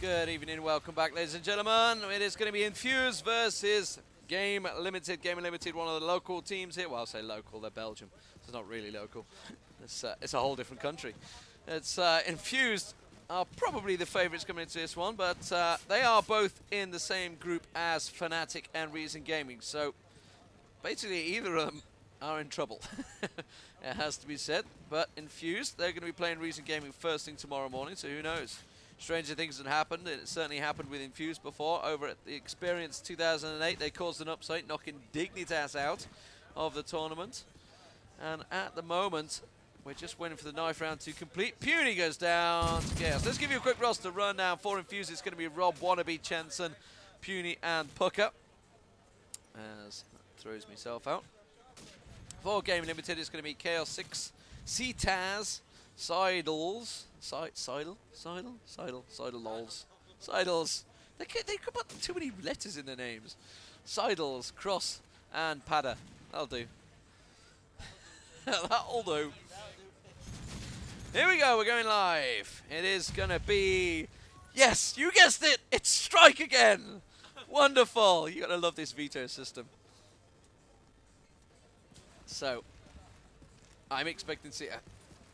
Good evening, welcome back, ladies and gentlemen. It is going to be Infused versus Game Limited. Game Limited, one of the local teams here. Well, I'll say local, they're Belgium. It's not really local. It's a whole different country. It's Infused are probably the favourites coming into this one, but they are both in the same group as Fnatic and Reason Gaming. So basically, either of them are in trouble. It has to be said. But Infused, they're going to be playing Reason Gaming first thing tomorrow morning, so who knows? Stranger things have happened. It certainly happened with Infused before. Over at the Experience 2008, they caused an upset, knocking Dignitas out of the tournament. And at the moment, we're just waiting for the knife round to complete. Puny goes down to Chaos. Let's give you a quick roster rundown. For Infused, it's going to be Rob, Wannabe, Chenson, Puny, and Pucker. As throws myself out. For Game Limited, it's going to be Chaos6, CTAS, Sidles, Sidle lols. Sidles. They put too many letters in their names. Sidles, Cross, and Pada. That'll do. That'll do. Here we go, we're going live. It is going to be, yes, you guessed it, it's Strike again. Wonderful. You gotta love this veto system. So, I'm expecting to see,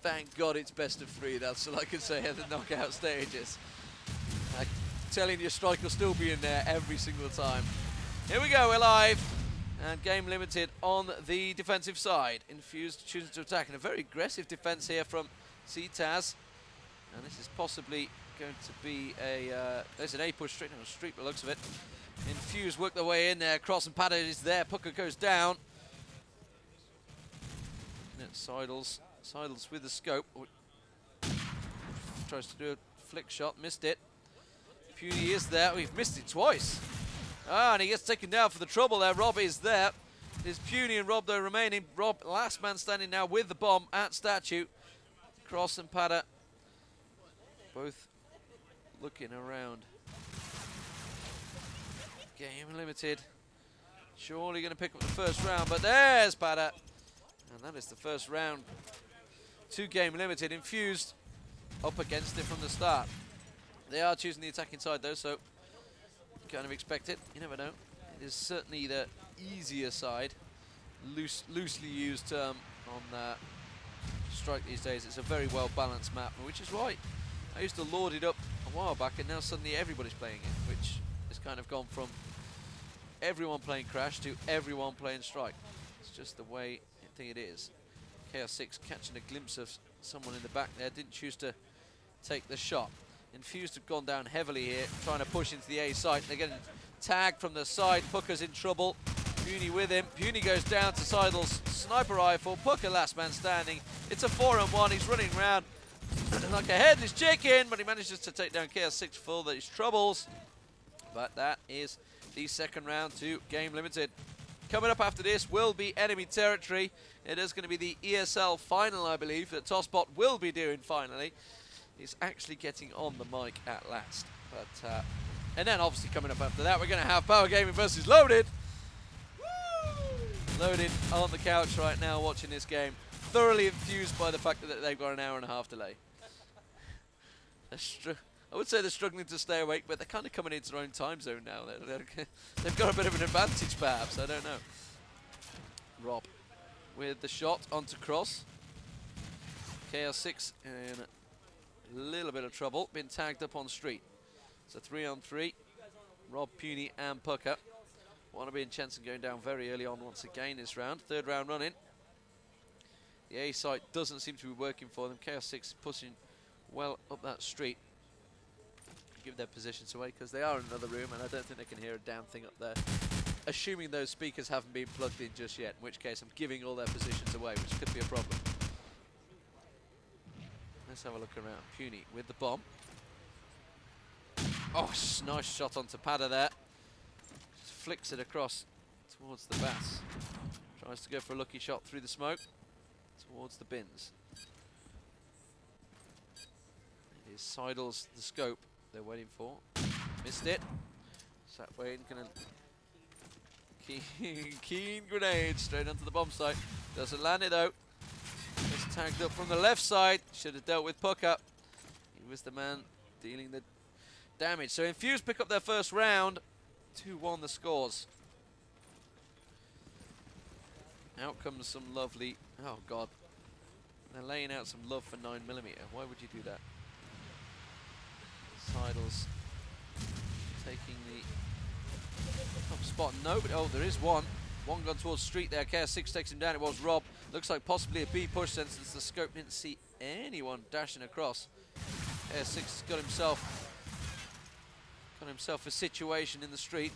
thank God it's best of 3, that's all I can say at the knockout stages. I'm telling you, Strike will still be in there every single time. Here we go, we're live. And Game Limited on the defensive side. Infused choosing to attack, and a very aggressive defense here from CTAS. And this is possibly going to be a, there's an A push straight down the street by the looks of it. Infused work their way in there, Cross and Pada is there, Pucker goes down. Sidles with the scope. Tries to do a flick shot, missed it. Puny is there, we've missed it twice. Ah, and he gets taken down for the trouble there. Rob is there. There's Puny and Rob though remaining. Rob, last man standing now with the bomb at statue. Cross and Pada both looking around. Game Limited surely going to pick up the first round, but there's Pada. And that is the first round to Game Limited. Infused up against it from the start. They are choosing the attacking side though, so kind of expect it. You never know. It is certainly the easier side. Loosely used term on Strike these days. It's a very well balanced map, which is why I used to lord it up a while back, and now suddenly everybody's playing it, which has kind of gone from everyone playing Crash to everyone playing Strike. It's just the way I think it is. Chaos6 catching a glimpse of someone in the back there, didn't choose to take the shot. Infused have gone down heavily here, trying to push into the A site. They're getting tagged from the side. Pucker's in trouble. Puny with him. Puny goes down to Sidle's sniper rifle. Pucker last man standing. It's a 4-on-1. He's running around like a headless chicken, but he manages to take down Chaos6 full of his troubles. But that is the second round to Game Limited. Coming up after this will be enemy territory. It is going to be the ESL final, I believe, that Tossbot will be doing finally. He's actually getting on the mic at last. But and then obviously coming up after that, we're going to have Power Gaming versus Loaded. Woo! Loaded on the couch right now watching this game. Thoroughly infused by the fact that they've got an hour-and-a-half delay. I would say they're struggling to stay awake, but they're kind of coming into their own time zone now. They've got a bit of an advantage, perhaps. I don't know. Rob with the shot onto Cross. Chaos6 in a little bit of trouble. Been tagged up on street. It's a 3-on-3. Rob, Puny, and Pucker. Wannabe and Chenson going down very early on once again this round. Third round running. The A site doesn't seem to be working for them. Chaos6 is pushing well up that street. Give their positions away because they are in another room, and I don't think they can hear a damn thing up there. Assuming those speakers haven't been plugged in just yet, in which case I'm giving all their positions away, which could be a problem. Let's have a look around. Puny with the bomb. Oh, nice shot onto Pada there. Just flicks it across towards the bats. Tries to go for a lucky shot through the smoke towards the bins. It is Sidles the scope they're waiting for. Missed it. Sat waiting, gonna keen grenade straight onto the bomb site. Doesn't land it though. It's tagged up from the left side. Should have dealt with Pucker. He was the man dealing the damage. So Infused pick up their first round. 2-1 the scores. Out comes some lovely... Oh, God. They're laying out some love for 9mm. Why would you do that? Sidles taking the top spot. No, but oh, there is one. One gone towards street there. KS6 takes him down. It was Rob. Looks like possibly a B push then, since the scope didn't see anyone dashing across. KS6 has got himself a situation in the street.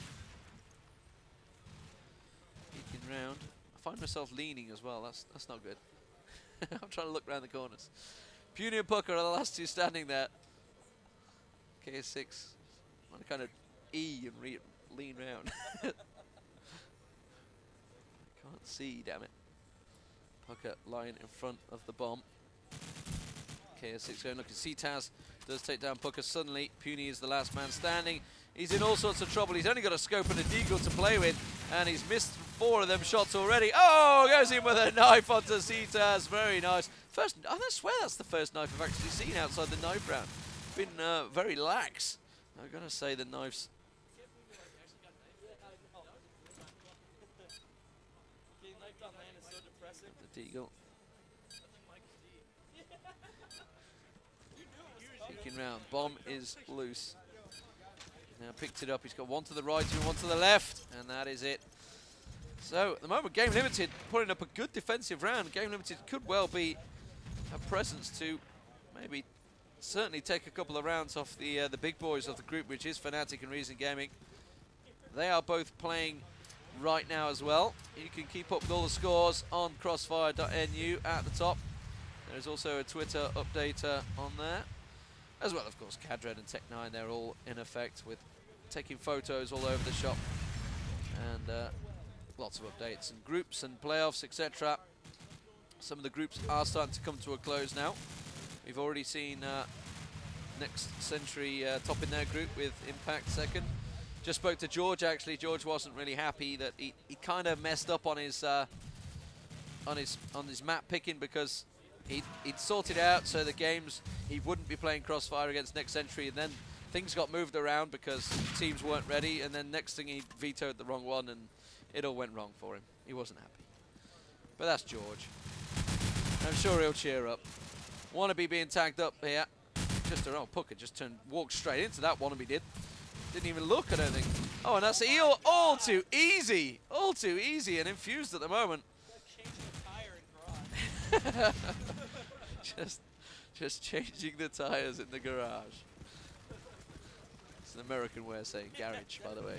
Peeking round. I find myself leaning as well. That's not good. I'm trying to look around the corners. Puny and Pucker are the last two standing there. KS6 want to kind of E and lean round. Can't see, damn it. Pucker lying in front of the bomb. KS6 going looking. CTAS does take down Pucker suddenly. Puny is the last man standing. He's in all sorts of trouble. He's only got a scope and a deagle to play with, and he's missed 4 of them shots already. Oh, goes in with a knife onto CTAS. Very nice. First, I swear that's the first knife I've actually seen outside the knife round. Been very lax. I've got to say the knives. The deagle. Peeking round. Bomb is loose. Now picked it up. He's got one to the right and one to the left, and that is it. So at the moment, Game Limited putting up a good defensive round. Game Limited could well be a presence to maybe certainly take a couple of rounds off the big boys of the group, which is Fnatic and Reason Gaming. They are both playing right now as well. You can keep up with all the scores on crossfire.nu at the top. There's also a Twitter update on there, as well, of course, Cadred and Tech9. They're all in effect with taking photos all over the shop, and lots of updates and groups and playoffs, etc. Some of the groups are starting to come to a close now. We've already seen Next Century top in their group with Impact second. Just spoke to George, actually. George wasn't really happy that he kind of messed up on his map picking, because he'd sorted out so the games he wouldn't be playing Crossfire against Next Century, and then things got moved around because teams weren't ready, and then next thing he vetoed the wrong one and it all went wrong for him. He wasn't happy. But that's George. I'm sure he'll cheer up. Wannabe being tagged up here. Just a Pucker just walked straight into that. Wannabe did. Didn't even look, I don't think. Oh, and that's all too easy. All too easy and Infused at the moment. just changing the tires in the garage. It's an American way of saying garage, by the way.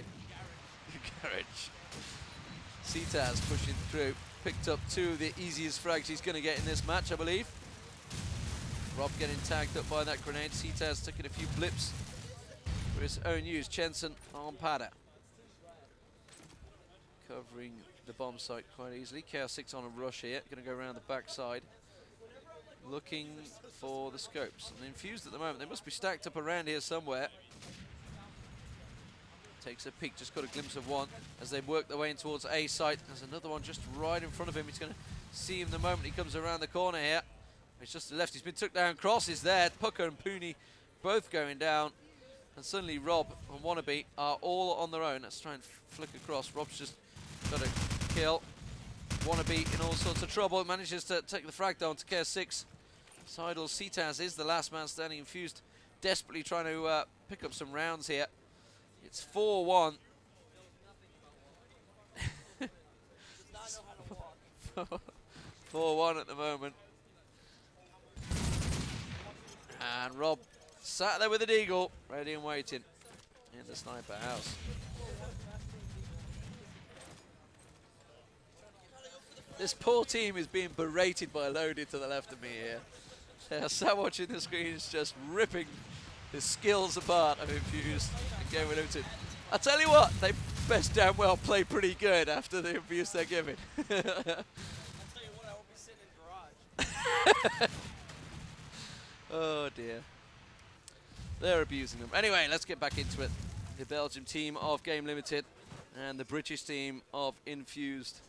Garage. CTAS pushing through. Picked up 2 of the easiest frags he's going to get in this match, I believe. Rob getting tagged up by that grenade. CTAS taking a few blips for his own use. Chenson on Pada. Covering the bomb site quite easily. KS6 on a rush here. Going to go around the backside. Looking for the scopes. And Infused at the moment. They must be stacked up around here somewhere. Takes a peek, just got a glimpse of one as they work their way in towards A site. There's another one just right in front of him. He's going to see him the moment he comes around the corner here. It's just to the left. He's been took down. Cross is there. Pucker and Puny both going down. And suddenly Rob and Wannabe are all on their own. Let's try and flick across. Rob's just got a kill. Wannabe in all sorts of trouble. Manages to take the frag down to KS6. Seidel CTAS is the last man standing. Infused desperately trying to pick up some rounds here. It's 4-1. 4-1 at the moment. And Rob sat there with a deagle, ready and waiting in the sniper house. This poor team is being berated by Lodi to the left of me here. They are sat watching the screens, just ripping his skills apart of Infused and Game Limited. I tell you what, they best damn well play pretty good after the abuse they're giving. I'll tell you what, I won't be sitting in garage. Oh dear. They're abusing them. Anyway, let's get back into it. The Belgium team of Game Limited and the British team of Infused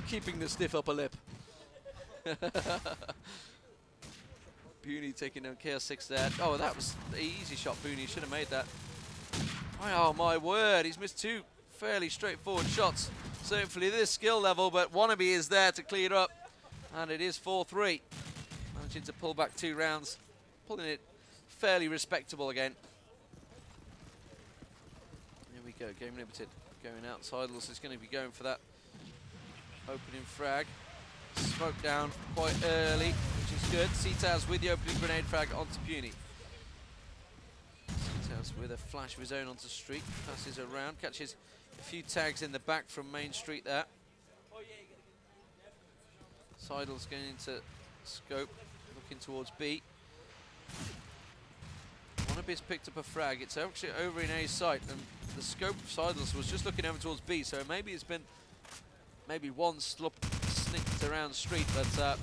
keeping the stiff upper lip. Booney taking down KS6 there. Oh, that was the easy shot. Booney should have made that. Oh my word, he's missed two fairly straightforward shots. Certainly this skill level, but Wannabe is there to clear up. And it is 4-3. Managing to pull back 2 rounds. Pulling it fairly respectable again. Here we go, game limited. Going out, Sidles is going to be going for that opening frag. Smoke down quite early, which is good. CTAS with the opening grenade frag onto Puny. CTAS with a flash of his own onto Street. Passes around, catches a few tags in the back from Main Street there. Sidles going into scope, looking towards B. Wannabe's picked up a frag. It's actually over in A's site, and the scope of Sidles was just looking over towards B, so maybe it's been one snicked around Street, but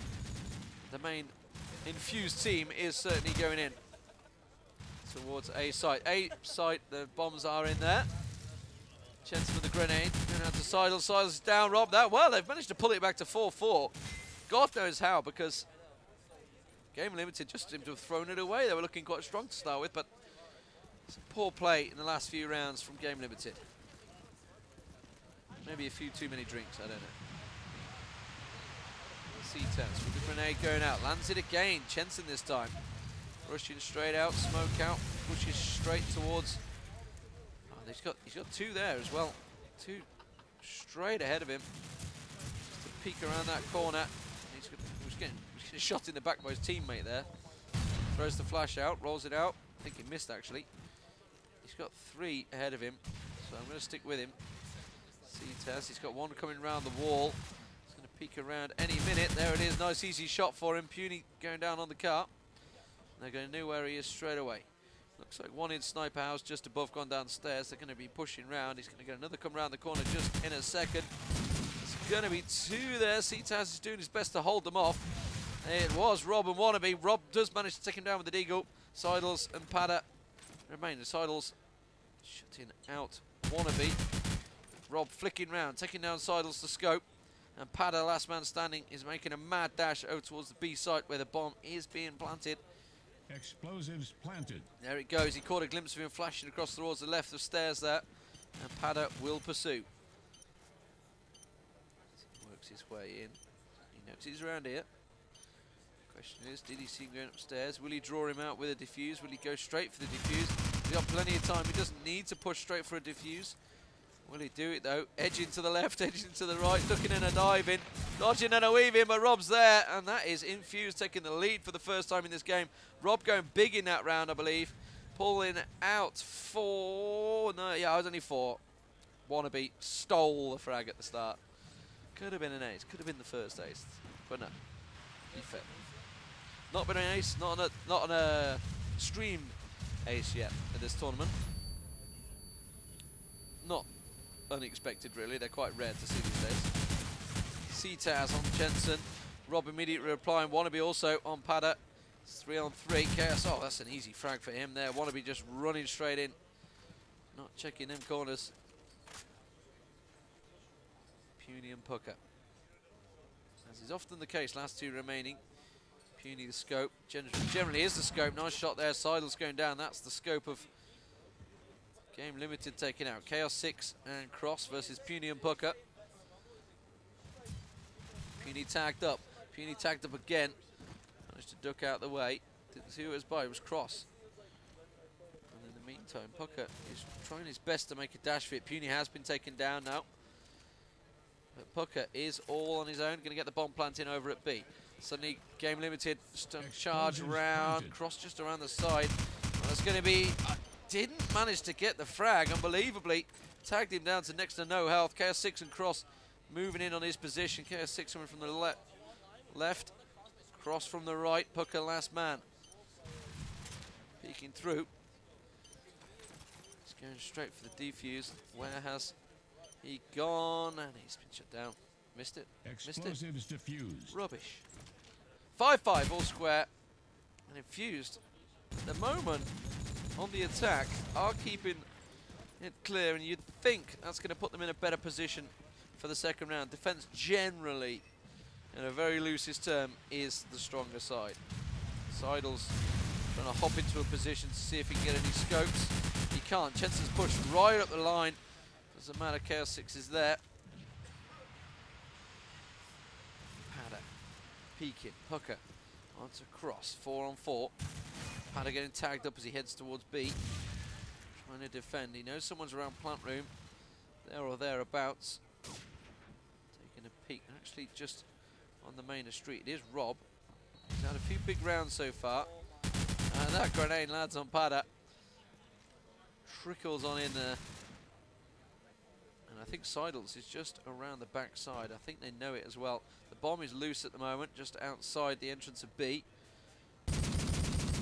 the main Infused team is certainly going in towards A site. A site, the bombs are in there. Chance for the grenade, going out to Sidles. Sidles is down, Rob. That well, they've managed to pull it back to 4-4. God knows how, because Game Limited just seemed to have thrown it away. They were looking quite strong to start with, but some poor play in the last few rounds from Game Limited. Maybe a few too many drinks, I don't know. C-Tense with the grenade going out. Lands it again. Chenson this time. Rushing straight out. Smoke out. Pushes straight towards... Oh, he's got 2 there as well. 2 straight ahead of him. Just to peek around that corner. He's getting shot in the back by his teammate there. Throws the flash out. Rolls it out. I think he missed, actually. He's got 3 ahead of him. So I'm going to stick with him. C-Test. He's got 1 coming around the wall. He's going to peek around any minute. There it is. Nice easy shot for him. Puny going down on the car. They're going to know where he is straight away. Looks like 1 in Sniper House just above, gone downstairs. They're going to be pushing round. He's going to get another come around the corner just in a second. It's going to be 2 there. C-Taz is doing his best to hold them off. It was Rob and Wannabe. Rob does manage to take him down with the deagle. Sidles and Pada remain. Sidles shutting out Wannabe. Rob flicking round, taking down Sidles to scope. And Pada, last man standing, is making a mad dash over towards the B site where the bomb is being planted. Explosives planted. There it goes. He caught a glimpse of him flashing across towards the left of stairs there. And Pada will pursue. Works his way in. He knows he's around here. Question is, did he see him going upstairs? Will he draw him out with a defuse? Will he go straight for the defuse? He's got plenty of time. He doesn't need to push straight for a defuse. Will he do it though? Edging to the left, edging to the right, ducking and a diving, dodging and a weaving, but Rob's there, and that is Infused taking the lead for the first time in this game. Rob going big in that round, I believe. Pulling out 4, no, yeah, it was only 4. Wannabe stole the frag at the start. Could have been an ace, could have been the first ace, but no, be fair. Not been an ace, not on a streamed ace yet in this tournament. Not unexpected, really. They're quite rare to see these days. C-Taz on Jensen. Rob immediately replying. Wannabe also on Pada. It's 3 on 3. Chaos. Oh, that's an easy frag for him there. Wannabe just running straight in. Not checking them corners. Puny and Pucker. As is often the case, last 2 remaining. Puny the scope. Generally is the scope. Nice shot there. Sidle's going down. That's the scope of Game Limited taken out. Chaos 6 and Cross versus Puny and Pucker. Puny tagged up. Puny tagged up again. Managed to duck out the way. Didn't see who it was by. It was Cross. And in the meantime, Pucker is trying his best to make a dash for it. Puny has been taken down now. But Pucker is all on his own. Going to get the bomb planting over at B. Suddenly, Game Limited charge round. Cross just around the side. Well, that's going to be... didn't manage to get the frag, unbelievably. Tagged him down to next to no health. Chaos 6 and Cross moving in on his position. Chaos 6 coming from the left. Cross from the right. Pucker last man. Peeking through. He's going straight for the defuse. Where has he gone? And he's been shut down. Missed it. Explosives diffused. Rubbish. 5-5 all square. And Infused at the moment on the attack are keeping it clear, and you'd think that's going to put them in a better position for the second round. Defense generally, in a very loosest term, is the stronger side. Sidles Trying to hop into a position to see if he can get any scopes. He can't. Jensen's pushed right up the line. Doesn't matter, Chaos 6 is there. Pada peeking, Hooker onto cross, 4 on 4. Pada getting tagged up as he heads towards B. Trying to defend. He knows someone's around plant room, there or thereabouts. Taking a peek, actually just on the main street. It is Rob. He's had a few big rounds so far. And that grenade lands on Pada. Trickles on in there. And I think Seidels is just around the back side. I think they know it as well. The bomb is loose at the moment, just outside the entrance of B.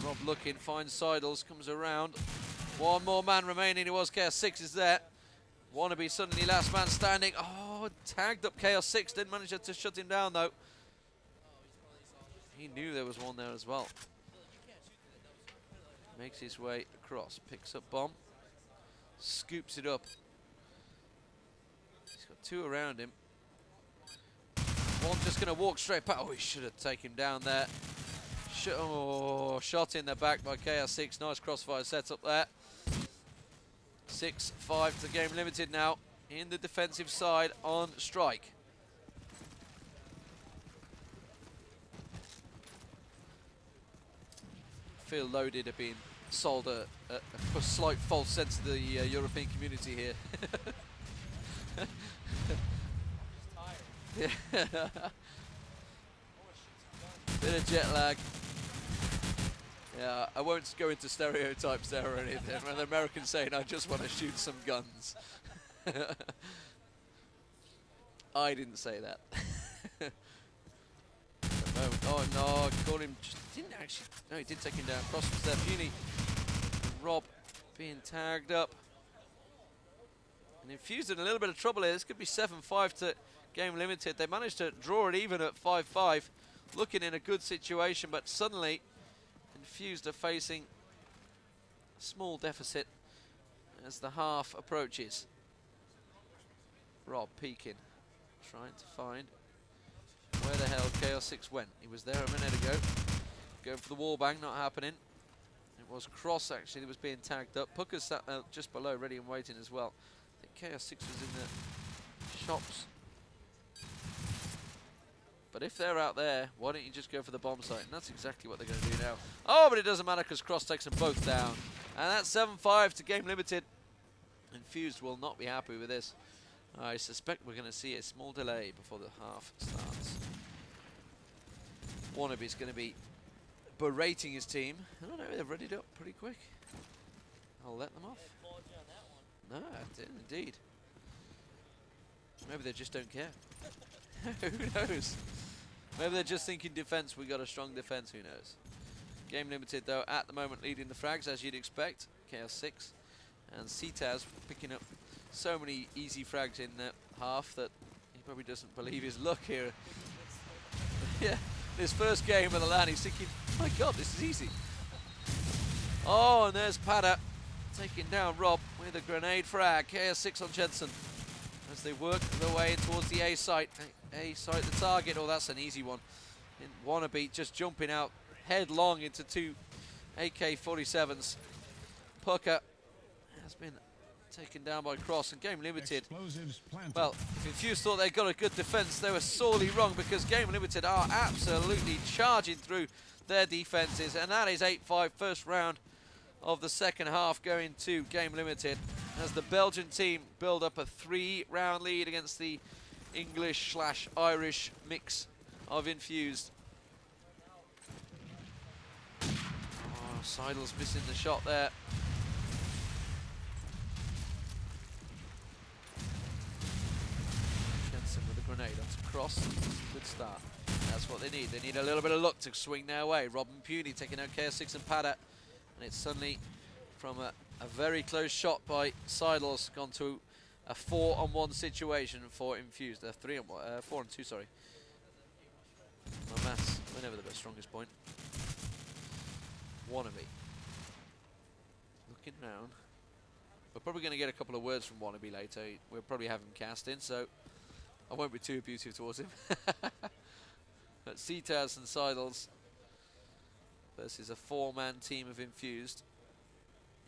Rob looking, finds Seidels, comes around. One more man remaining. It was Chaos 6 is there. Wannabe suddenly last man standing. Oh, tagged up Chaos 6. Didn't manage to shut him down though. He knew there was one there as well. Makes his way across, picks up bomb, scoops it up. He's got 2 around him. One just going to walk straight past. Oh, he should have taken him down there. Shot in the back by Chaos 6. Nice crossfire setup there. 6-5 to game limited now in the defensive side on strike. Feel loaded at being sold a slight false sense to the European community here. Yeah. Bit of jet lag. Yeah, I won't go into stereotypes there or anything. When the Americans saying, I just want to shoot some guns. I didn't say that. Oh no, caught him. Didn't actually. No, he did take him down. Cross was there. Puny. Rob being tagged up. And Infused in a little bit of trouble here. This could be 7-5 to game limited. They managed to draw it even at 5-5. Looking in a good situation, but suddenly Infused are facing a small deficit as the half approaches. Rob peeking, trying to find where the hell Chaos 6 went. He was there a minute ago. Going for the wall bang, not happening. It was Cross actually that was being tagged up. Pucker's sat just below, ready and waiting as well. I think Chaos 6 was in the shops. But if they're out there, why don't you just go for the bomb site? And that's exactly what they're going to do now. Oh, but it doesn't matter because Cross takes them both down. And that's 7-5 to game limited. Infused will not be happy with this. I suspect we're going to see a small delay before the half starts. Wannabe's going to be berating his team. I don't know, they've readied up pretty quick. I'll let them off. No, I didn't indeed. Maybe they just don't care. Who knows? Maybe they're just thinking defense, we got a strong defense, who knows. Game limited though, at the moment leading the frags as you'd expect. Chaos 6 and CIC7 picking up so many easy frags in the half that he probably doesn't believe his luck here. Yeah, this first game of the LAN, he's thinking, my god, this is easy. Oh, and there's Pada taking down Rob with a grenade frag. Chaos 6 on Jensen as they work their way in towards the A site. A site, the target. Oh, that's an easy one. In Wannabe just jumping out headlong into 2 AK-47s. Pucker has been taken down by Cross and game limited. Well, if Infused thought they got a good defense, they were sorely wrong because game limited are absolutely charging through their defenses, and that is 8-5 first round of the second half going to game limited as the Belgian team build up a 3-round lead against the English/Irish mix of Infused. Oh, Seidel's missing the shot there. Jensen with a grenade onto Cross. Good start. That's what they need. They need a little bit of luck to swing their way. Rob and Puny taking out Chaos 6 and Pada. And it's suddenly from a very close shot by Seidels gone to a 4-on-1 situation for Infused. 4-on-2, sorry. My maths were never the strongest point. Wannabe. Looking round. We're probably going to get a couple of words from Wannabe later. We'll probably have him cast in, so I won't be too abusive towards him. But CIC7 and Seidels versus a 4-man team of Infused.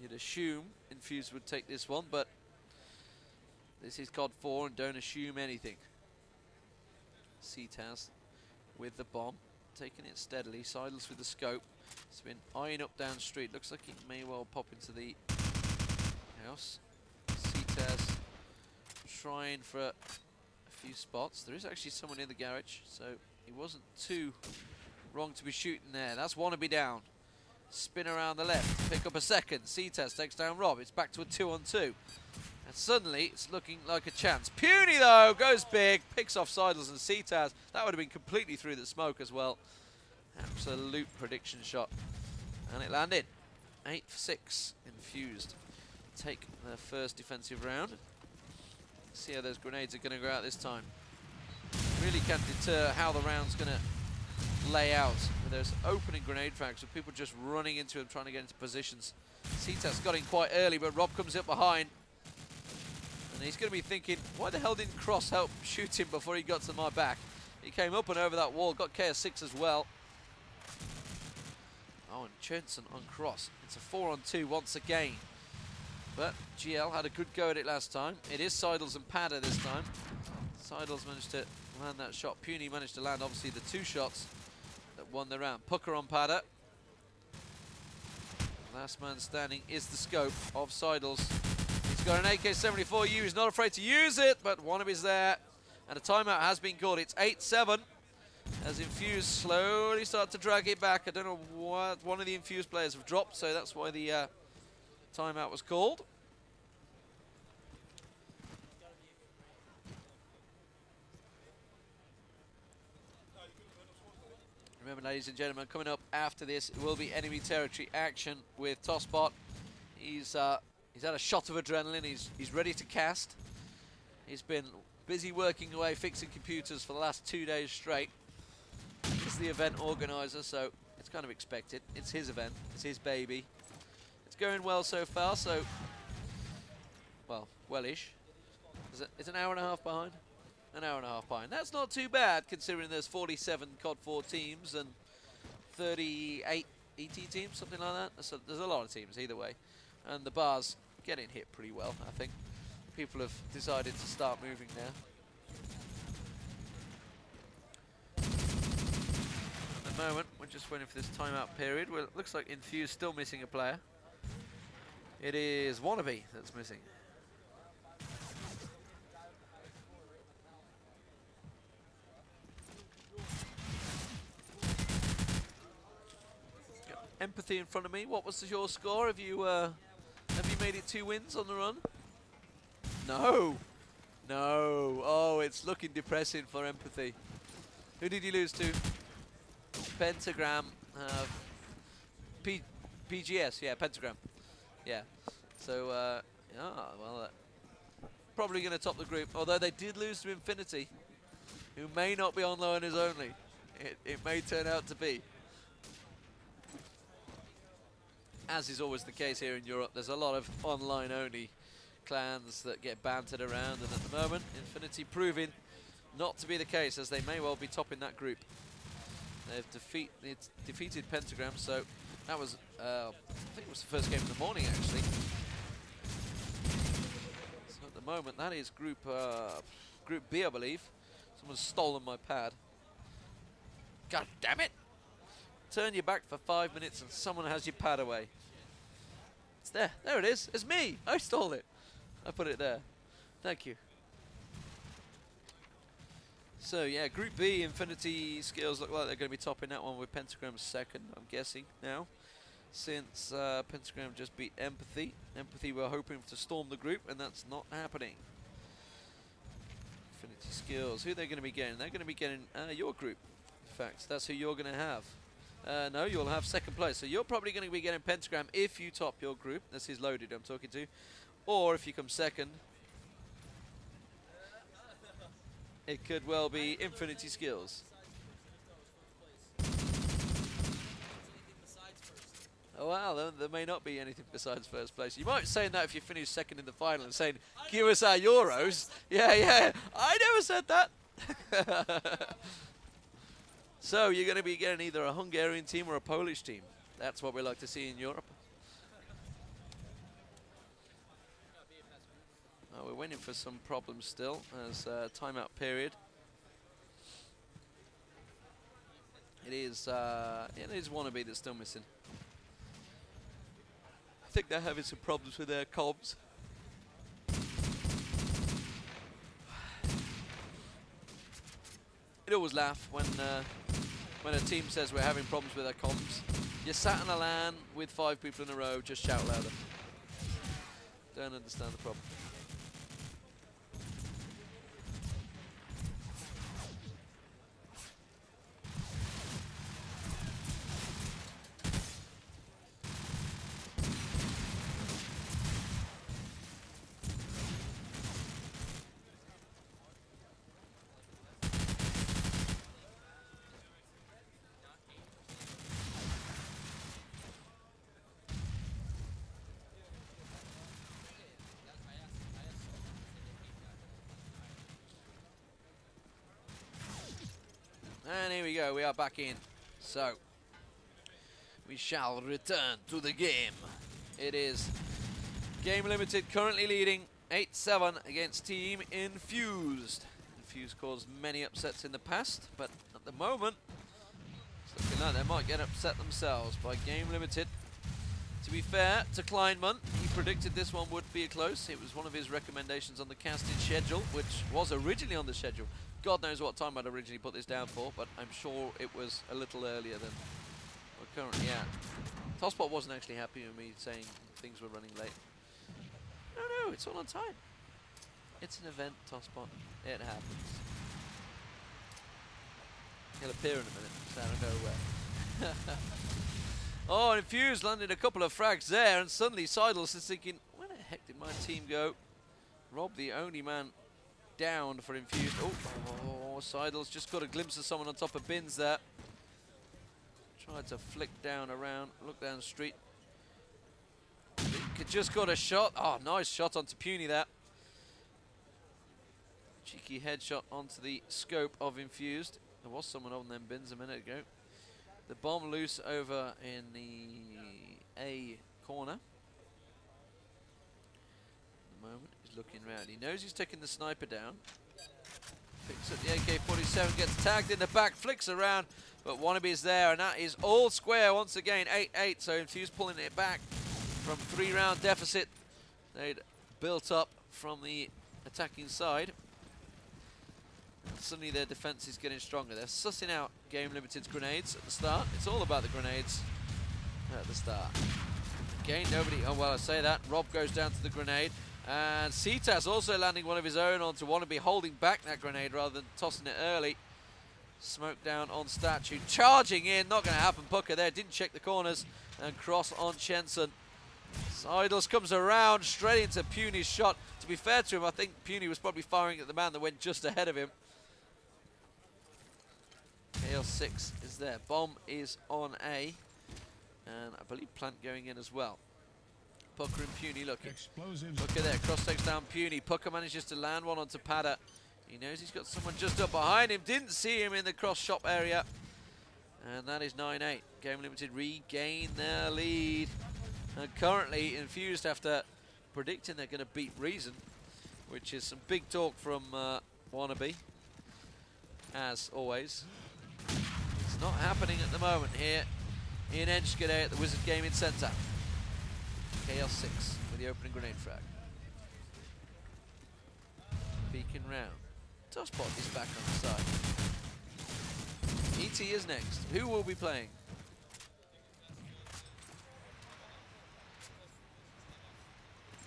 You'd assume Infused would take this one, but this is COD4 and don't assume anything. CTAS with the bomb, taking it steadily. Sidles with the scope. It's been eyeing up down street. Looks like it may well pop into the house. CTAS trying for a few spots. There is actually someone in the garage, so he wasn't too wrong to be shooting there. That's Wannabe down. Spin around the left, pick up a second. CTAS takes down Rob. It's back to a 2-on-2. And suddenly it's looking like a chance. Puny though goes big, picks off Sidles and CTAS. That would have been completely through the smoke as well. Absolute prediction shot. And it landed. 8 for 6. Infused take their first defensive round. See how those grenades are going to go out this time. Really can't deter how the round's going to lay out. There's opening grenade facts with people just running into him, trying to get into positions. CTAS got in quite early, but Rob comes up behind. And he's going to be thinking, why the hell didn't Cross help shoot him before he got to my back? He came up and over that wall, got KS6 as well. Oh, and Jensen on Cross. It's a 4-on-2 once again. But GL had a good go at it last time. It is Sidles and Padda this time. Sidles managed to land that shot. Puny managed to land, obviously, the 2 shots that won the round. Pucker on Padda. Last man standing is the scope of Sidles. He's got an AK-74U. He's not afraid to use it, but Wannabe's there. And a timeout has been called. It's 8-7 as Infused slowly start to drag it back. I don't know what one of the Infused players have dropped, so that's why the timeout was called. Remember, ladies and gentlemen, coming up after this will be enemy territory action with Tosbot. He's had a shot of adrenaline. He's ready to cast. He's been busy working away, fixing computers for the last 2 days straight. He's the event organizer, so it's kind of expected. It's his event. It's his baby. It's going well so far, so... well-ish. It's an hour and a half behind. An hour and a half behind. That's not too bad, considering there's 47 COD4 teams and 38 ET teams, something like that. So there's a lot of teams either way. And the bar's getting hit pretty well, I think. People have decided to start moving now. At the moment, we're just waiting for this timeout period. Well, it looks like Infused still missing a player. It is Wannabe that's missing. Got Empathy in front of me. What was your score? Have you made it 2 wins on the run? No. No. Oh, it's looking depressing for Empathy. Who did you lose to? Pentagram. PGS. Yeah, Pentagram. Yeah. So, yeah, well, probably going to top the group. Although they did lose to Infinity, who may not be on loaners only. It may turn out to be. As is always the case here in Europe, there's a lot of online-only clans that get bantered around, and at the moment, Infinity proving not to be the case, as they may well be topping that group. They've defeated Pentagram, so that was, I think it was the first game of the morning, actually. So at the moment, that is Group B, I believe. Someone's stolen my pad. God damn it! Turn your back for 5 minutes and someone has your pad away. It's there. There it is. It's me. I stole it. I put it there. Thank you. So, yeah, Group B, Infinity Skills look like they're going to be topping that one with Pentagram second, I'm guessing, now. Since Pentagram just beat Empathy. Empathy were hoping to storm the group, and that's not happening. Infinity Skills. Who are they going to be getting? They're going to be getting your group. In fact, that's who you're going to have. No, you'll have second place. So you're probably going to be getting Pentagram if you top your group. This is Loaded I'm talking to. Or if you come second, it could well be Infinity Skills. Oh wow, there may not be anything besides first place. You might be saying that if you finish second in the final and saying, give us our Euros. Yeah, yeah, I never said that. So you're going to be getting either a Hungarian team or a Polish team. That's what we like to see in Europe. We're waiting for some problems still as timeout period. It is Wannabe that's still missing. I think they're having some problems with their comms. I'd always laugh when a team says we're having problems with our comms. You're sat on a LAN with 5 people in a row, just shout louder. Don't understand the problem. And here we go, we are back in. So, we shall return to the game. It is Game Limited currently leading 8-7 against Team Infused. Infused caused many upsets in the past, but at the moment, it's looking like they might get upset themselves by Game Limited. To be fair to Kleinman, he predicted this one would be close. It was one of his recommendations on the casting schedule, which was originally on the schedule. God knows what time I'd originally put this down for, but I'm sure it was a little earlier than we're currently at. Tosspot wasn't actually happy with me saying things were running late. No, it's all on time. It's an event, Tosspot. It happens. He'll appear in a minute, so I don't know where. Oh, Infused landed a couple of frags there, and suddenly Seidels is thinking, where the heck did my team go? Rob, the only man down for Infused. Oh, Seidels just got a glimpse of someone on top of bins there. Tried to flick down around, look down the street. Just got a shot. Oh, nice shot onto Puny there. Cheeky headshot onto the scope of Infused. There was someone on them bins a minute ago. The bomb loose over in the A corner. At the moment, he's looking around. He knows he's taking the sniper down. Picks up the AK-47, gets tagged in the back, flicks around, but Wannabe is there, and that is all square once again. 8-8, so Infused pulling it back from 3-round deficit. They'd built up from the attacking side. Suddenly their defense is getting stronger. They're sussing out Game Limited's grenades at the start. It's all about the grenades at the start. Again, nobody, oh well, I say that. Rob goes down to the grenade. And Cetas also landing one of his own onto Wannabe, holding back that grenade rather than tossing it early. Smoke down on Statue. Charging in, not going to happen. Pucker there, didn't check the corners. And cross on Shenson. Seidels comes around straight into Puny's shot. To be fair to him, I think Puny was probably firing at the man that went just ahead of him. KL6 is there. Bomb is on A. And I believe plant going in as well. Pucker and Puny looking. Explosives. Pucker there, cross takes down Puny. Pucker manages to land one onto Pada. He knows he's got someone just up behind him. Didn't see him in the cross shop area. And that is 9-8. Game Limited regain their lead. And currently Infused, after predicting they're going to beat Reason, which is some big talk from Wannabe, as always. It's not happening at the moment here in Enschede at the Wizard Gaming Centre. KL6 with the opening grenade frag. Peeking round. Tosspot is back on the side. ET is next. Who will be playing?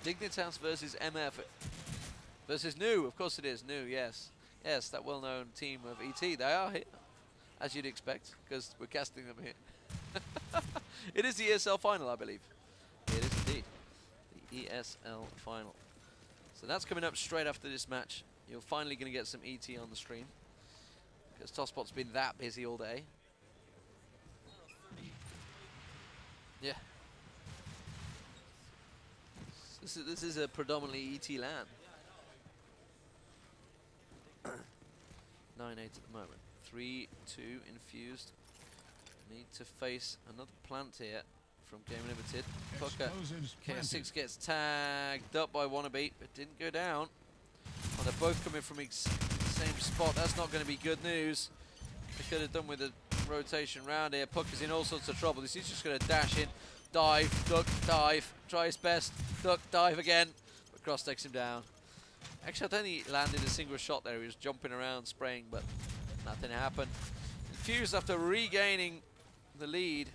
Dignitas versus MF versus New. Of course it is. New, yes. Yes, that well-known team of ET. They are here, as you'd expect, because we're casting them here. It is the ESL final, I believe. It is indeed the ESL final. So that's coming up straight after this match. You're finally going to get some ET on the stream, because Tosspot's been that busy all day. Yeah. This is a predominantly ET LAN. 9-8 at the moment. 3-2 Infused. Need to face another plant here from Game Limited. Pucker, Explosives KS6 gets tagged up by Wannabe, but didn't go down. Well, they're both coming from the same spot. That's not going to be good news. They could have done with a rotation round here. Pucker's in all sorts of trouble. He's just going to dash in, dive, duck, dive, try his best, duck, dive again, but Cross takes him down. Actually, I don't think he landed a single shot there. He was jumping around, spraying, but nothing happened. Infused, after regaining the lead,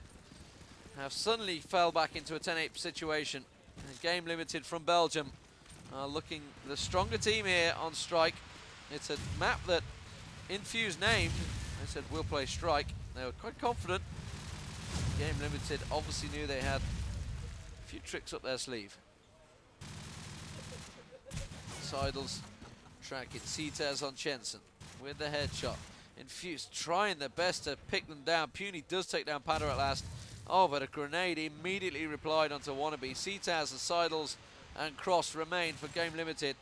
have suddenly fell back into a 10-8 situation. And Game Limited from Belgium are looking the stronger team here on Strike. It's a map that Infused named. They said, we'll play Strike. They were quite confident. Game Limited obviously knew they had a few tricks up their sleeve. Seidels tracking CIC7 on Jensen with the headshot. Infused trying their best to pick them down. Puny does take down Pada at last. Oh, but a grenade immediately replied onto Wannabe. CIC7 and Seidels and Cross remain for Game Limited.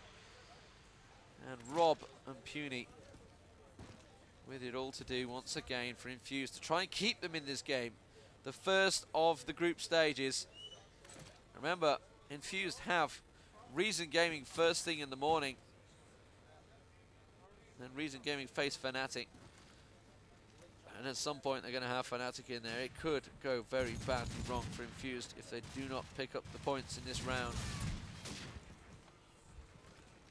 And Rob and Puny with it all to do once again for Infused to try and keep them in this game. The first of the group stages. Remember, Infused have Reason Gaming first thing in the morning. Then Reason Gaming face Fnatic. And at some point they're going to have Fnatic in there. It could go very badly wrong for Infused if they do not pick up the points in this round.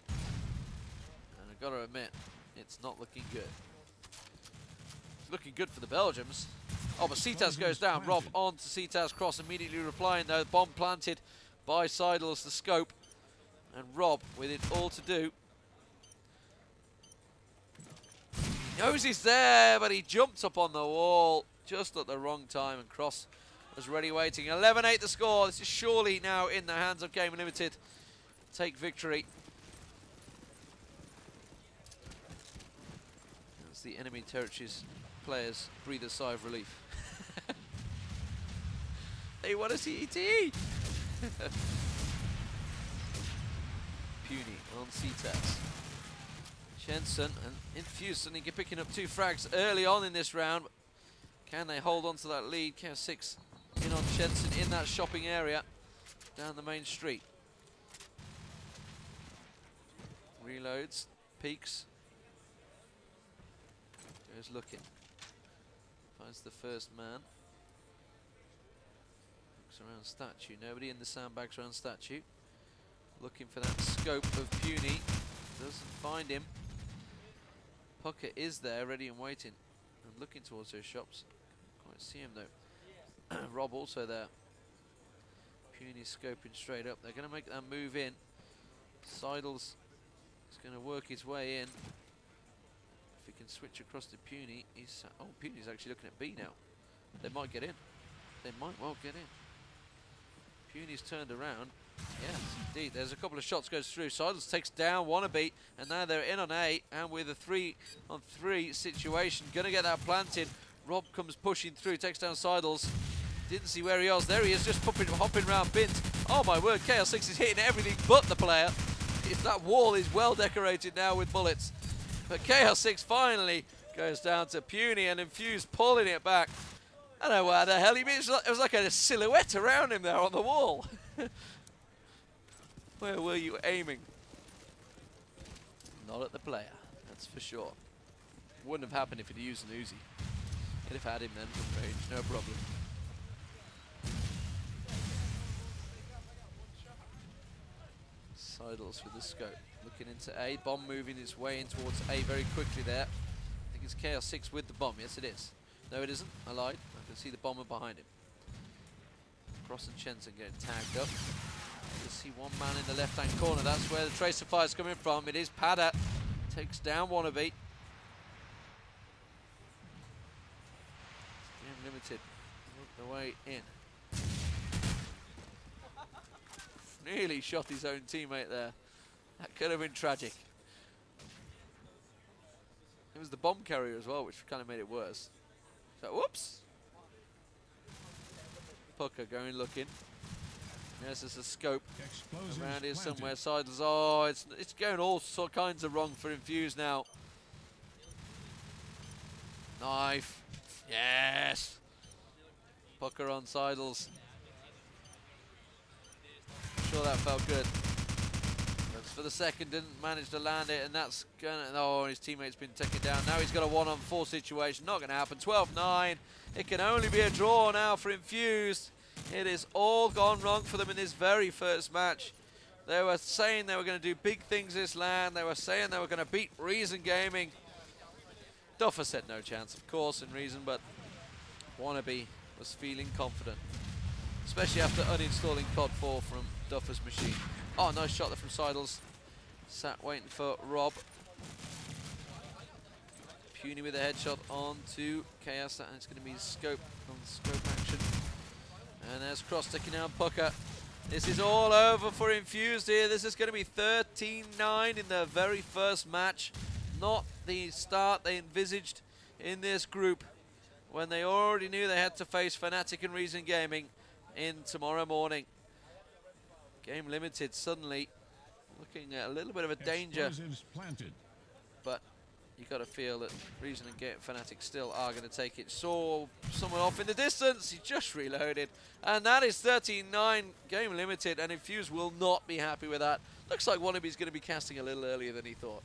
And I've got to admit, it's not looking good. It's looking good for the Belgians. Oh, but CIC7 goes down. Rob on to CIC7 Cross, immediately replying though. Bomb planted by Seidels, the scope. And Rob with it all to do. He knows he's there, but he jumps up on the wall just at the wrong time, and Cross was ready waiting. 11-8 the score. This is surely now in the hands of Game Limited. Take victory. As the enemy territories players breathe a sigh of relief. They want a CET! Puny on CIC7. Jensen and Infused suddenly picking up 2 frags early on in this round. Can they hold on to that lead? KS6 in on Jensen in that shopping area down the main street. Reloads, peeks. Goes looking. Finds the first man. Looks around statue. Nobody in the sandbags around statue. Looking for that scope of Puny. Doesn't find him. Pucker is there, ready and waiting. And looking towards those shops. Can't quite see him though. Rob also there. Puny scoping straight up. They're going to make that move in. Seidels is going to work his way in. If he can switch across to Puny, he's... Oh, Puny's actually looking at B now. They might get in. They might well get in. Puny's turned around. Yes, indeed. There's a couple of shots goes through. Seidels takes down Wannabe, and now they're in on A, and with a 3-on-3 situation, gonna get that planted. Rob comes pushing through, takes down Seidels. Didn't see where he was. There he is, just hopping around bins. Oh my word, KS6 is hitting everything but the player. If that wall is well decorated now with bullets. But KS6 finally goes down to Puny, and Infused pulling it back. I don't know where the hell he means. It was like a silhouette around him there on the wall. Where were you aiming? Not at the player, that's for sure. Wouldn't have happened if he'd used an Uzi. Could have had him then from range, no problem. Seidels with the scope, looking into A. Bomb moving its way in towards A very quickly there. I think it's KS6 with the bomb. Yes, it is. No, it isn't. I lied. I can see the bomber behind him. Cross and Jensen getting tagged up. You see one man in the left-hand corner. That's where the tracer fire is coming from. It is Pada. Takes down Wannabe. Game Limited. Work the way in. Nearly shot his own teammate there. That could have been tragic. It was the bomb carrier as well, which kind of made it worse. So, whoops. Pucker going looking. Yes, there's a scope around here somewhere. Seidels. Oh, it's going all kinds of wrong for Infused now. Knife. Yes. Pucker on Seidels. Sure that felt good. But for the second, didn't manage to land it, and that's gonna. Oh, his teammate's been taken down. Now he's got a 1-on-4 situation. Not gonna happen. 12-9. It can only be a draw now for Infused. It is all gone wrong for them in this very first match. They were saying they were going to do big things this LAN. They were saying they were going to beat Reason Gaming. Duffer said no chance, of course, in Reason, but Wannabe was feeling confident, especially after uninstalling COD4 from Duffer's machine. Oh, nice shot there from Seidels. Sat waiting for Rob. Puny with a headshot onto Chaos, and it's going to be scope on scope action. And there's cross taking down Pucker. This is all over for Infused here. This is going to be 13-9 in the very first match. Not the start they envisaged in this group when they already knew they had to face Fnatic and Reason Gaming in tomorrow morning. Game limited suddenly looking at a little bit of a danger. But you got to feel that Reason and Fnatic still are going to take it. Saw someone off in the distance. He just reloaded. And that is 13-9 game limited. And Infused will not be happy with that. Looks like Wannabe's going to be casting a little earlier than he thought.